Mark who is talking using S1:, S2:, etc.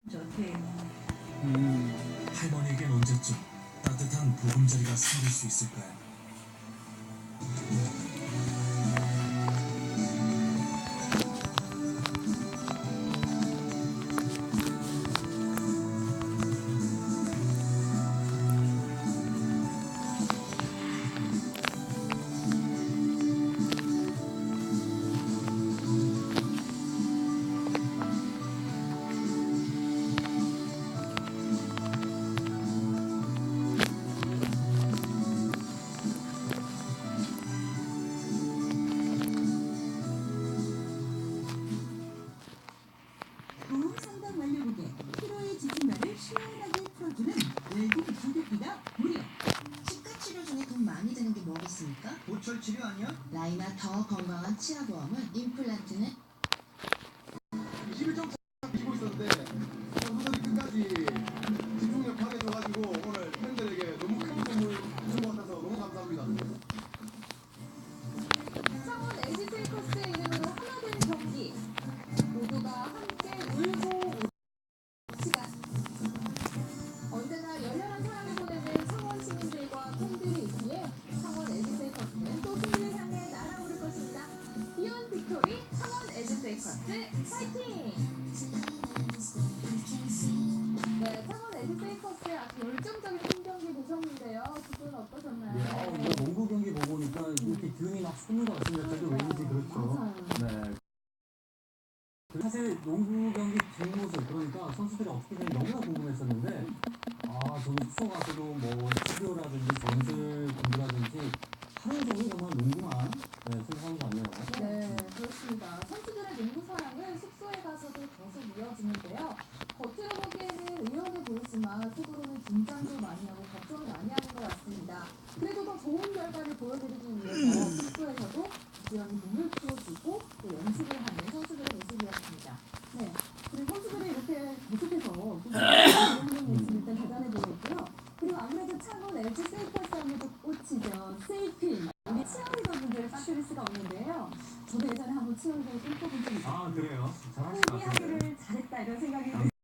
S1: 어떻게
S2: 할머니에겐 언제쯤 따뜻한 보금자리가 생길 수 있을까요?
S1: 고음 상담 완료국에 피로의 지진만을 시원하게 풀어주는 웰빙 가격비가 무려.
S3: 치과 치료 중에 돈 많이 드는 게 뭐겠습니까?
S4: 보철 치료 아니야?
S3: 나이나 더 건강한 치아보험은 임플란트는
S4: 21점 차 뛰고 있었는데 선수들이 끝까지 집중력 강해져가지고 오늘 팬들에게 너무 큰 선물 준 것 같아서 너무 감사합니다.
S5: 창원 LG 세이커스의 이름으로 하나 되는 경기. 모두가 함께 울고 오는 시간. 언제나 열렬한 사랑을 보내는 창원 시민들과 팬들이 있기에 창원 LG 세이커스는 또 승리를 향해 날아오를 것입니다. 비욘 빅토리 창원 LG 세이커스 파이팅! 네, 창원 LG 세이커스의 아주 열정적인 홈경기 보셨는데요. 두 분 어떠셨나요?
S6: 네, 이거 농구 경기 보고 오니까 이렇게 기운이 막 솟는 것 같습니다. 저도 왠지 그렇죠.
S5: 맞아요.
S6: 네. 사실 농구 경기 뒷모습, 그러니까 선수들이 어떻게 되는지 너무나 궁금했었는데, 저는 숙소 가서도 뭐 스튜디오라든지 전술 공부라든지 하루 종일 정말 농구만 생각하는 것 같네요.
S5: 네, 그렇습니다. 선수들의 농구 사랑은 숙소에 가서도 계속 이어지는데요. 겉으로 보기에는 의연해 보이지만 속으로는 긴장도 많이 하고 걱정을 많이 하는 것 같습니다. 그래도 더 좋은 결과를 보여드리기 위해서 숙소에서도 부지런히 몸을 풀어주고 또 연습을 하는 선수들의 모습이었습니다. 네, 그리고 선수들이 이렇게 계속해서 하는 모습이 일단 대단해 보였고요. 그리고 아무래도 창원 LG 세이커스 하면 또 꽃이죠. 세이필. 우리 치어리더분들 빠뜨릴 수가 없는데요. 저도 예전에 한번 치어리더를 꿈꿔본 적이 있어요.
S6: 그래요? 잘하시죠.
S5: 포기하기를 잘했다 이런 생각이